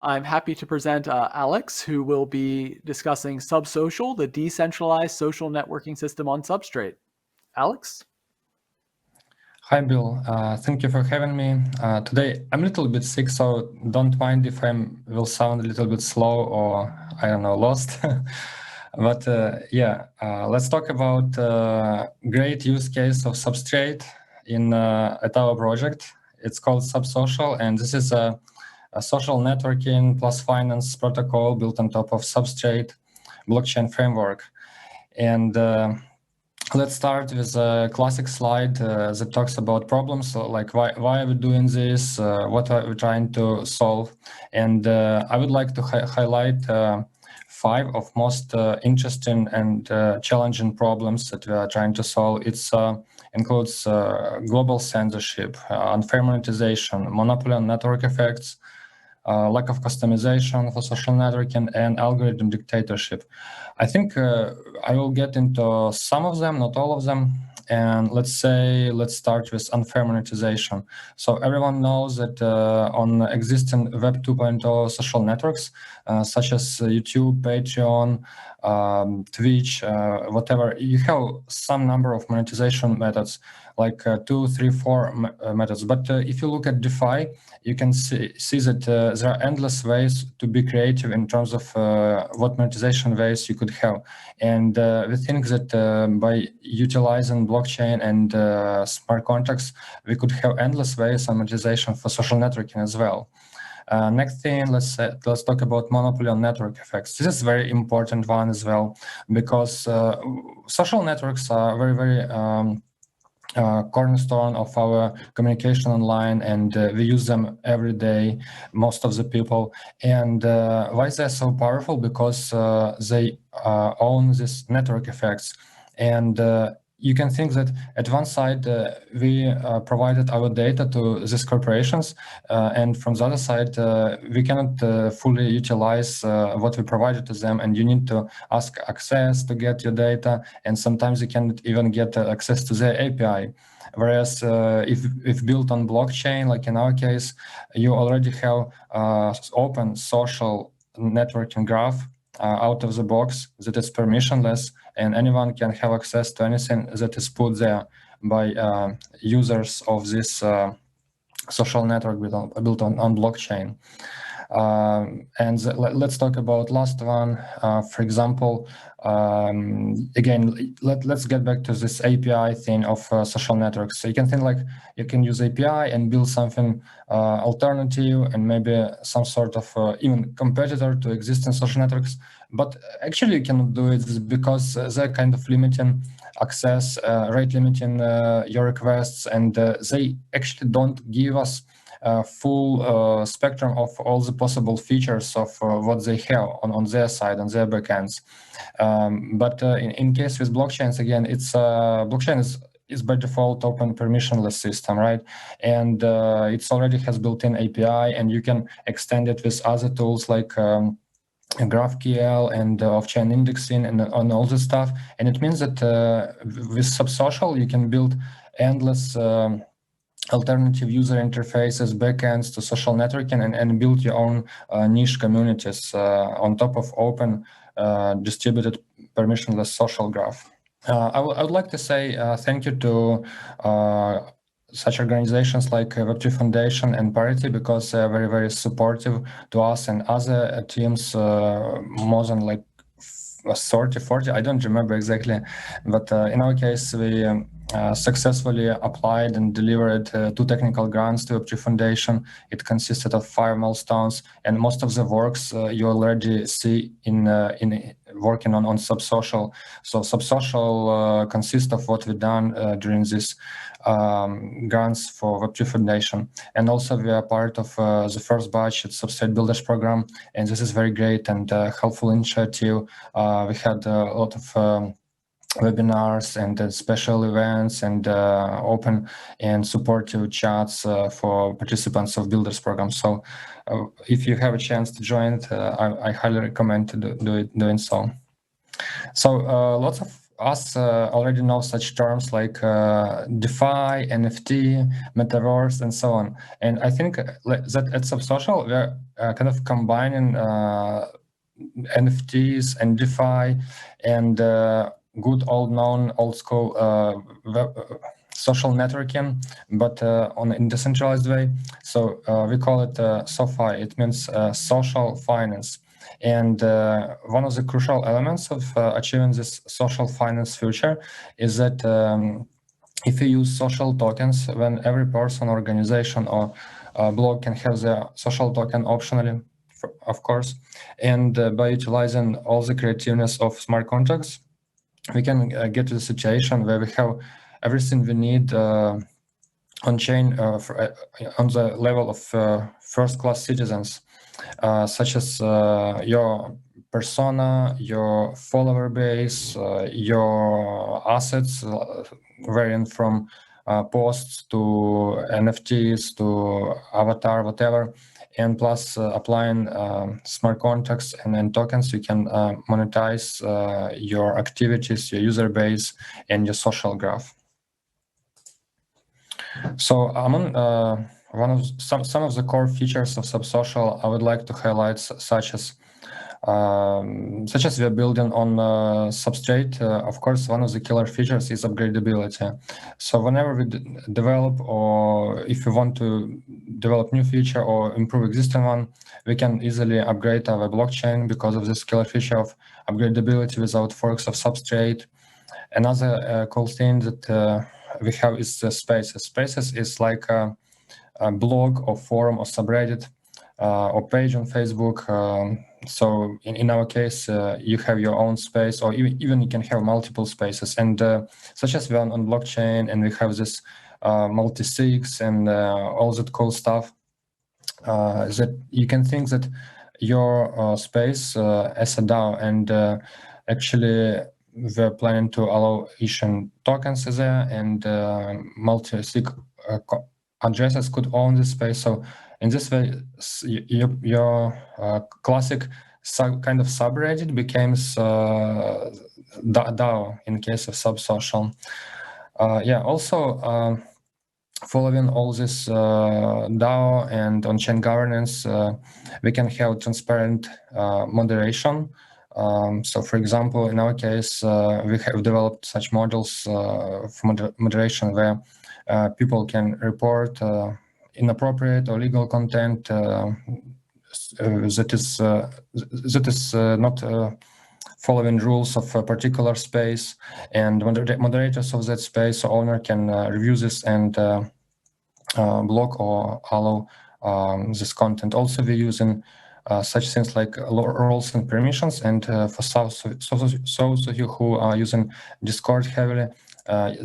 I'm happy to present Alex, who will be discussing Subsocial, the decentralized social networking system on Substrate. Alex? Hi, Bill. Thank you for having me. Today, I'm a little bit sick, so don't mind if I will sound a little bit slow or, I don't know, lost. But let's talk about great use case of Substrate at our project. It's called Subsocial, and this is a social networking plus finance protocol built on top of Substrate blockchain framework. And let's start with a classic slide that talks about problems, so like why are we doing this, what are we trying to solve, and I would like to highlight 5 of most interesting and challenging problems that we are trying to solve. It includes global censorship, unfair monetization, monopoly on network effects, lack of customization for social networking, and algorithm dictatorship. I think I will get into some of them, not all of them. And let's start with unfair monetization. So everyone knows that on existing Web 2.0 social networks, such as YouTube, Patreon, Twitch, whatever, you have some number of monetization methods, like 2, 3, 4 methods. But if you look at DeFi, you can see that there are endless ways to be creative in terms of what monetization ways you could have. And we think that by utilizing blockchain and smart contracts, we could have endless ways of monetization for social networking as well. Next thing, let's talk about monopoly on network effects. This is a very important one as well, because social networks are very, very cornerstone of our communication online, and we use them every day, most of the people. And why they're so powerful? Because they own these network effects. And you can think that at one side we provided our data to these corporations, and from the other side we cannot fully utilize what we provided to them, and you need to ask access to get your data, and sometimes you cannot even get access to their API. Whereas if built on blockchain, like in our case, you already have open social networking graph out of the box that is permissionless, and anyone can have access to anything that is put there by users of this social network built on blockchain. And let's talk about last one. For example, again, let's get back to this API thing of social networks. So you can think like you can use API and build something alternative and maybe some sort of even competitor to existing social networks. But actually you cannot do it because they're kind of limiting access, rate limiting your requests, and they actually don't give us full spectrum of all the possible features of what they have on their side, on their backends. But in case with blockchains, again, it's blockchain is by default open permissionless system, right? And it already has built-in API, and you can extend it with other tools like GraphQL and off-chain indexing and on all this stuff. And it means that with Subsocial, you can build endless alternative user interfaces, backends to social networking, and build your own niche communities on top of open, distributed, permissionless social graph. I would like to say thank you to such organizations like Web3 Foundation and Parity, because they're very, very supportive to us and other teams, more than like 30, 40, I don't remember exactly, but in our case, we successfully applied and delivered 2 technical grants to Web3 Foundation. It consisted of 5 milestones, and most of the works you already see in working on Subsocial. So Subsocial consists of what we've done during this grants for Web3 Foundation. And also we are part of the first batch at Substrate Builders program, and this is very great and helpful initiative. We had a lot of webinars and special events and open and supportive chats for participants of Builders program. So if you have a chance to join it, I highly recommend to doing so. So lots of us already know such terms like DeFi, NFT, Metaverse, and so on. And I think that at Subsocial, we're kind of combining NFTs and DeFi and good old school social networking, but on a decentralized way. So we call it SoFi. It means social finance. And one of the crucial elements of achieving this social finance future is that if you use social tokens, when every person, organization, or blog can have their social token optionally, of course, and by utilizing all the creativeness of smart contracts, we can get to the situation where we have everything we need on chain on the level of first-class citizens, such as your persona, your follower base, your assets, varying from posts to NFTs to avatar, whatever, and plus applying smart contracts and tokens, you can monetize your activities, your user base, and your social graph. So among some of the core features of Subsocial, I would like to highlight such as we are building on Substrate. Of course, one of the killer features is upgradability. So whenever we develop, or if we want to develop new feature or improve existing one, we can easily upgrade our blockchain because of this killer feature of upgradability without forks of Substrate. Another cool thing that we have is Spaces. Spaces is like a blog or forum or subreddit or page on Facebook. So in our case, you have your own space, or even you can have multiple spaces. And such as we are on blockchain, and we have this multi-sigs and all that cool stuff, that you can think that your space as a DAO, and actually we're planning to allow issuing tokens there, and multi-sig addresses could own this space. So in this way, your classic kind of subreddit becomes DAO in case of Subsocial. Also, following all this DAO and on-chain governance, we can have transparent moderation. So, for example, in our case, we have developed such models for moderation where people can report inappropriate or legal content that is not following rules of a particular space, and moderators of that space or owner can review this and block or allow this content. Also, we're using such things like roles and permissions, and for those of you who are using Discord heavily,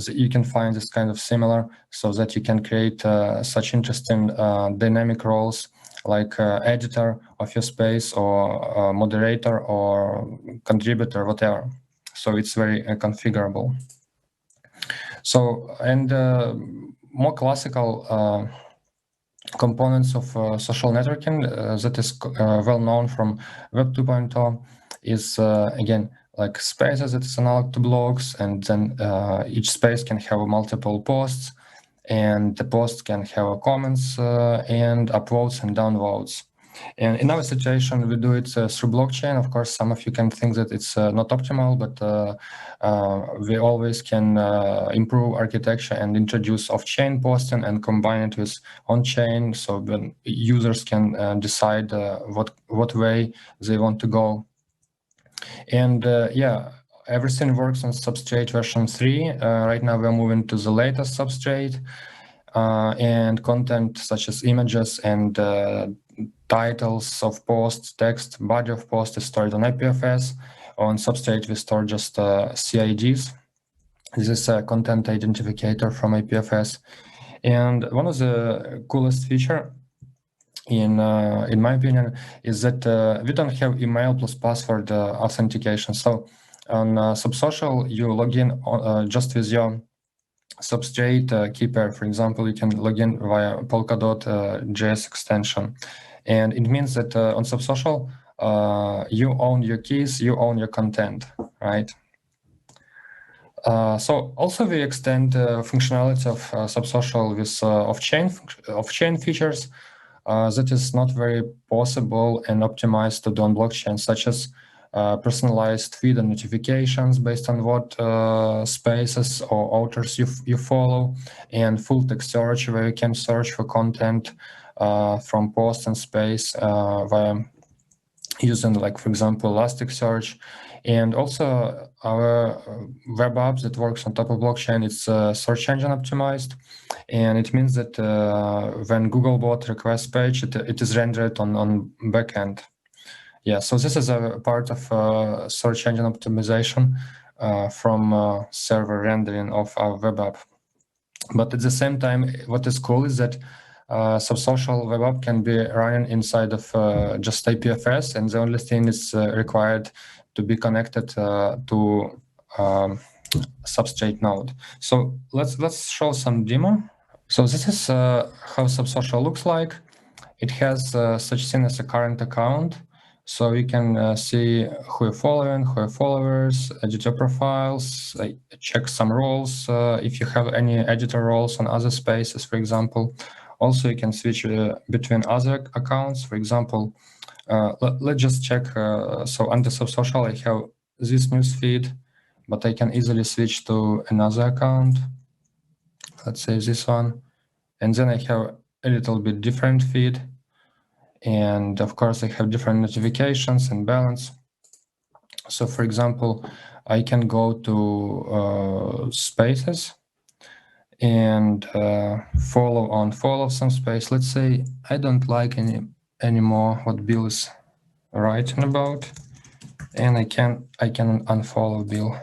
you can find this kind of similar, so that you can create such interesting dynamic roles like editor of your space, or moderator, or contributor, whatever. So it's very configurable. So, and more classical components of social networking that is well known from Web 2.0 is again like spaces that is analog to blogs, and then each space can have multiple posts, and the posts can have comments and upvotes and downvotes. And in our situation, we do it through blockchain. Of course, some of you can think that it's not optimal, but we always can improve architecture and introduce off-chain posting and combine it with on-chain, so then users can decide what way they want to go. And everything works on Substrate version 3. Right now, we're moving to the latest Substrate, and content such as images and titles of posts, text, body of post is stored on IPFS. On Substrate, we store just CIDs. This is a content identifier from IPFS. And one of the coolest feature, in my opinion, is that we don't have email plus password authentication. So on Subsocial, you log in just with your Substrate key pair. For example, you can log in via Polkadot.js extension. And it means that on Subsocial, you own your keys, you own your content, right? So also we extend functionality of Subsocial with off-chain features that is not very possible and optimized to do on blockchain, such as personalized feed and notifications based on what spaces or authors you follow, and full text search where you can search for content from post and space via using, like, for example, Elasticsearch. And also our web app that works on top of blockchain, it's search engine optimized. And it means that when Googlebot requests page, it is rendered on backend. Yeah, so this is a part of search engine optimization from server rendering of our web app. But at the same time, what is cool is that Subsocial web app can be running inside of just IPFS, and the only thing is required to be connected to Substrate node. So let's show some demo. So this is how Subsocial looks like. It has such thing as a current account. So you can see who you're following, who are followers, edit your profiles, check some roles if you have any editor roles on other spaces, for example. Also, you can switch between other accounts. For example, let's just check. So under Subsocial, I have this news feed, but I can easily switch to another account. Let's say this one. And then I have a little bit different feed. And of course, I have different notifications and balance. So for example, I can go to spaces and follow some space. Let's say I don't like anymore what Bill is writing about, and I can unfollow Bill.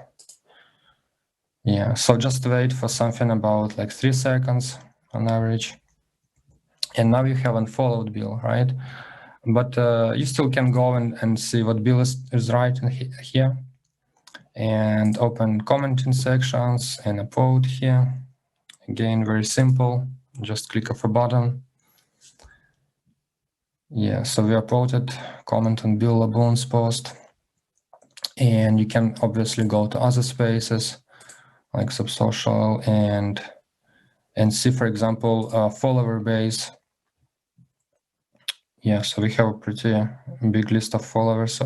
Yeah, so just wait for something about like 3 seconds on average. And now you have unfollowed Bill, right? But you still can go and see what Bill is writing here, and open commenting sections and upvote here. Again, very simple, just click of a button. Yeah, so we upvoted comment on Bill Laboon's post. And you can obviously go to other spaces like Subsocial and see, for example, follower base. Yeah, so we have a pretty big list of followers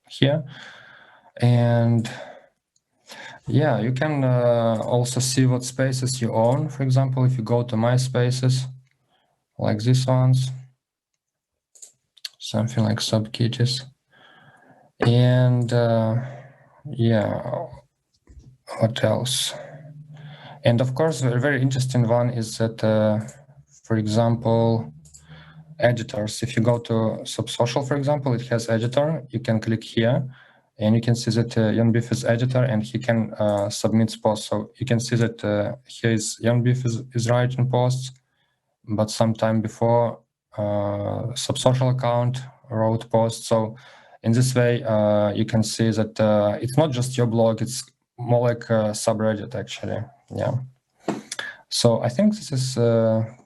here. And yeah, you can also see what spaces you own. For example, if you go to my spaces, like these ones, something like subkitties. And yeah, what else? And of course, a very interesting one is that, for example, editors. If you go to Subsocial, for example, it has editor. You can click here, and you can see that Jan Beef is editor, and he can submit posts. So you can see that here is Jan Beef is writing posts, but sometime before Subsocial account wrote posts. So in this way, you can see that it's not just your blog; it's more like a subreddit, actually. Yeah. So I think this is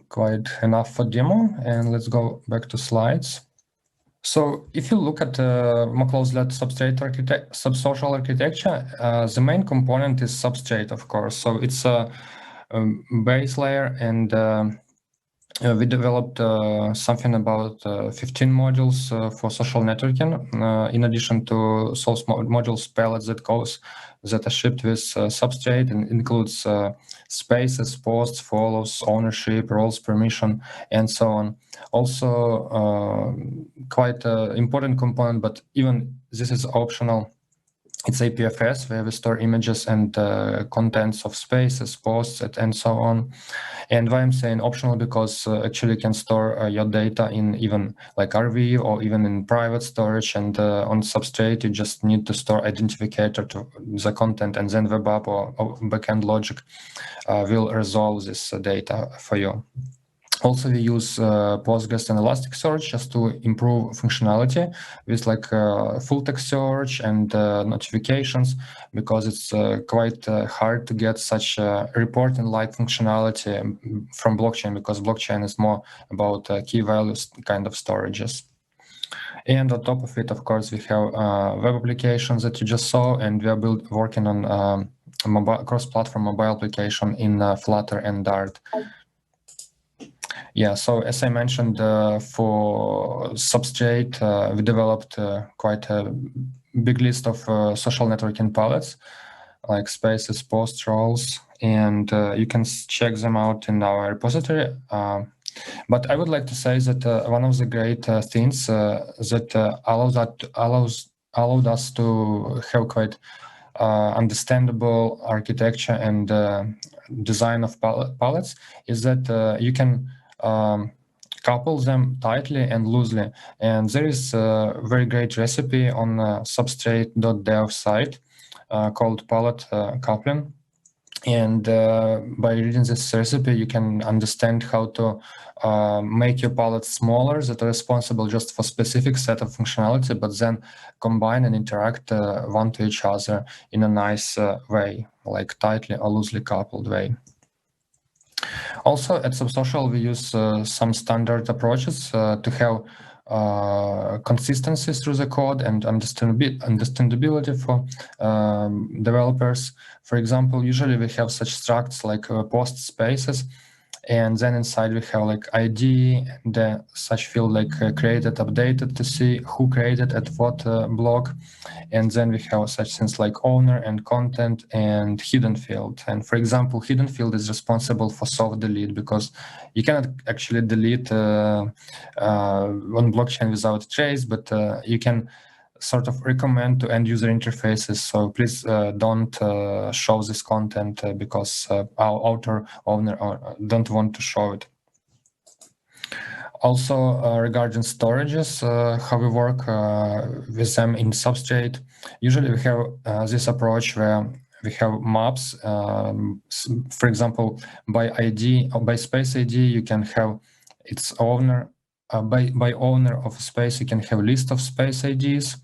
quite enough for demo, and let's go back to slides. So if you look at more closely at Subsocial architecture, the main component is Substrate, of course. So it's a base layer, and we developed something about 15 modules for social networking, in addition to source modules pallets that are shipped with Substrate, and includes spaces, posts, follows, ownership, roles, permission, and so on. Also, quite an important component, but even this is optional. It's IPFS, where we store images and contents of spaces, posts, and so on. And why I'm saying optional, because actually you can store your data in even like RV or even in private storage, and on Substrate you just need to store identifier to the content, and then web app or backend logic will resolve this data for you. Also, we use Postgres and Elasticsearch just to improve functionality with like full text search and notifications, because it's quite hard to get such reporting-like functionality from blockchain, because blockchain is more about key values kind of storages. And on top of it, of course, we have web applications that you just saw, and we are working on cross-platform mobile application in Flutter and Dart. Yeah, so as I mentioned, for Substrate, we developed quite a big list of social networking pallets, like spaces, post roles, and you can check them out in our repository. But I would like to say that one of the great things that allowed us to have quite understandable architecture and design of pallets is that you can couple them tightly and loosely. And there is a very great recipe on substrate.dev site called pallet coupling. And by reading this recipe, you can understand how to make your pallets smaller that are responsible just for specific set of functionality, but then combine and interact one to each other in a nice way, like tightly or loosely coupled way. Also, at Subsocial, we use some standard approaches to have consistency through the code and understandability for developers. For example, usually we have such structs like post spaces, and then inside we have like ID, the such field like created, updated to see who created at what block. And then we have such things like owner and content and hidden field. And for example, hidden field is responsible for soft delete because you cannot actually delete on blockchain without trace, but you can sort of recommend to end user interfaces. So please don't show this content because our author owner don't want to show it. Also, regarding storages, how we work with them in Substrate, usually we have this approach where we have maps. For example, by ID or by space ID, you can have its owner. By owner of a space, you can have a list of space IDs.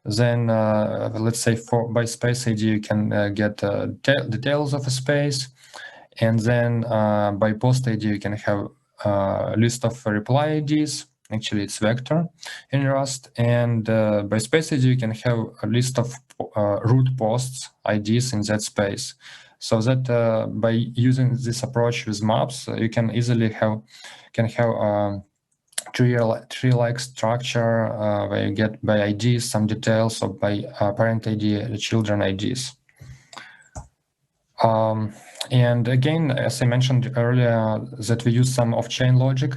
Then, let's say by space ID, you can get details of a space. And then by post ID, you can have a list of reply IDs. Actually, it's vector in Rust. And by space ID, you can have a list of root posts IDs in that space. So that by using this approach with maps, you can easily have tree-like structure where you get by IDs some details, or by parent ID, the children IDs. And again, as I mentioned earlier, that we use some off-chain logic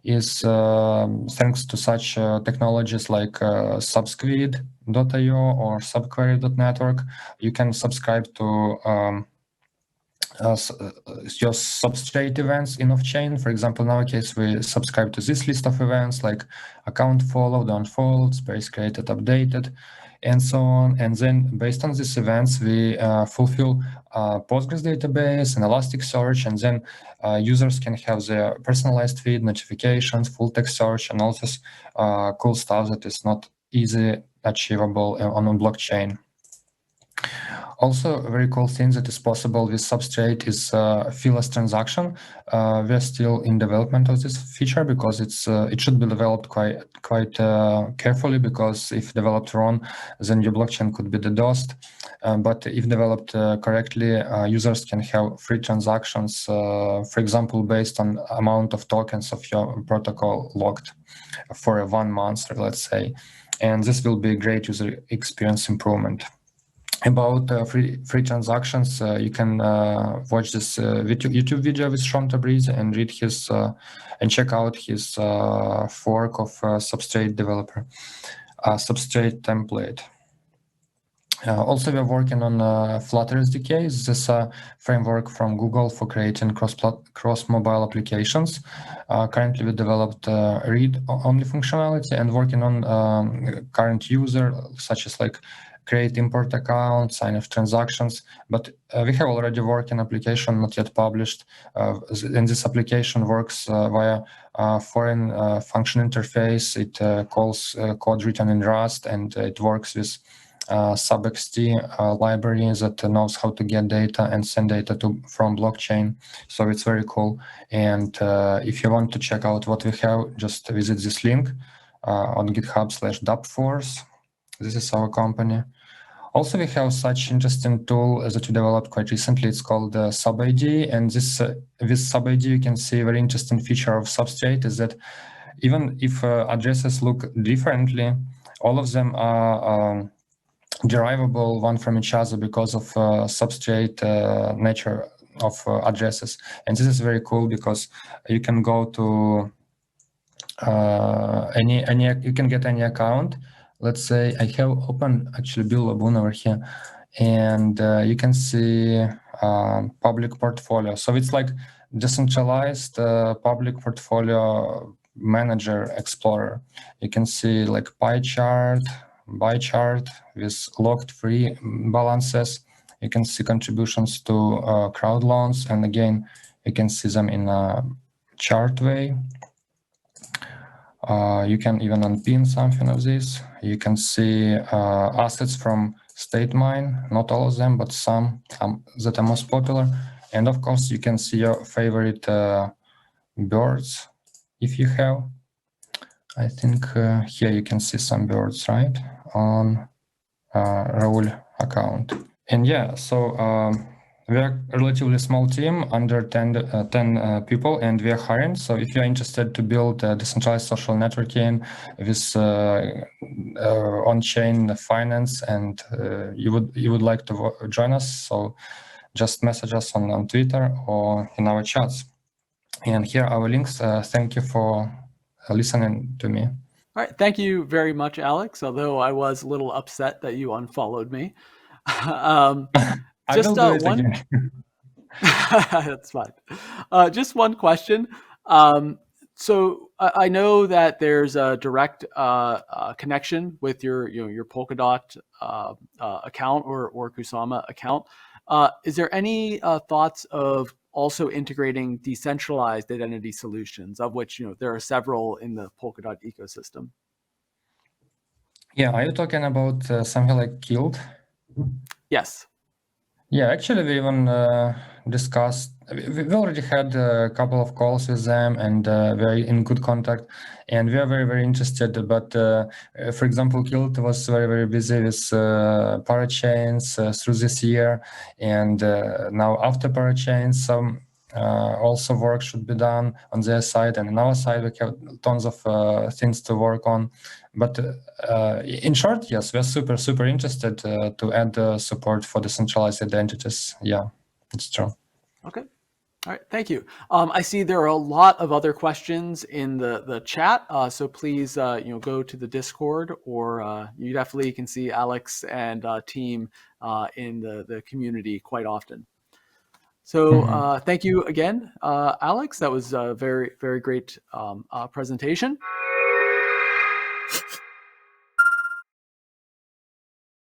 is thanks to such technologies like subsquid.io or subquery.network. You can subscribe to your Substrate events in off-chain. For example, in our case, we subscribe to this list of events like account followed, unfollowed, space created, updated, and so on. And then based on these events, we fulfill Postgres database and Elasticsearch, and then users can have their personalized feed, notifications, full text search, and all this cool stuff that is not easily achievable on a blockchain. Also, a very cool thing that is possible with Substrate is feeless transaction. We're still in development of this feature because it should be developed quite carefully, because if developed wrong, then your blockchain could be DDoSed. But if developed correctly, users can have free transactions, for example, based on amount of tokens of your protocol locked for 1 month, let's say. And this will be a great user experience improvement. About free transactions, you can watch this YouTube video with Sean Tabrizi and read his and check out his fork of Substrate developer, Substrate template. Also, we're working on Flutter SDK. This is a framework from Google for creating cross-mobile applications. Currently, we developed read-only functionality and working on current user, such as like create import account, sign of transactions, but we have already working application not yet published, and this application works via foreign function interface. It calls code written in Rust, and it works with subxt library that knows how to get data and send data from blockchain. So it's very cool. And if you want to check out what we have, just visit this link on GitHub/DappForce. This is our company. Also, we have such interesting tool that we developed quite recently. It's called Sub0, and this with Sub0 you can see a very interesting feature of Substrate is that even if addresses look differently, all of them are derivable one from each other because of Substrate nature of addresses. And this is very cool because you can go to you can get any account. Let's say I have open actually Bill Laboon over here, and you can see public portfolio. So it's like decentralized public portfolio manager explorer. You can see like pie chart, with locked free balances. You can see contributions to crowd loans, and again, you can see them in a chart way. You can even unpin something of this. You can see assets from state mine, not all of them, but some that are most popular. And of course, you can see your favorite birds if you have. I think here you can see some birds, right, on Raul account. And yeah, so we are a relatively small team, under 10 people, and we are hiring. So if you're interested to build a decentralized social networking with on-chain finance, and you would like to join us, so just message us on Twitter or in our chats. And here are our links. Thank you for listening to me. All right. Thank you very much, Alex, although I was a little upset that you unfollowed me. I Just will do it one. again. That's fine. Just one question. So I know that there's a direct connection with your Polkadot account or Kusama account. Is there any thoughts of also integrating decentralized identity solutions, of which there are several in the Polkadot ecosystem? Yeah, are you talking about something like Guild? Yes. Yeah, actually, we even discussed. We already had a couple of calls with them, and we're in good contact. And we are very, very interested. But for example, Kilt was very, very busy with parachains through this year, and now after parachains, some also work should be done on their side, and on our side, we have tons of things to work on. But in short, yes, we're super, super interested to add support for decentralized identities. Yeah, it's true. Okay. All right. Thank you. I see there are a lot of other questions in the chat. So please, go to the Discord, or you definitely can see Alex and team in the community quite often. So thank you again, Alex. That was a very, very great presentation.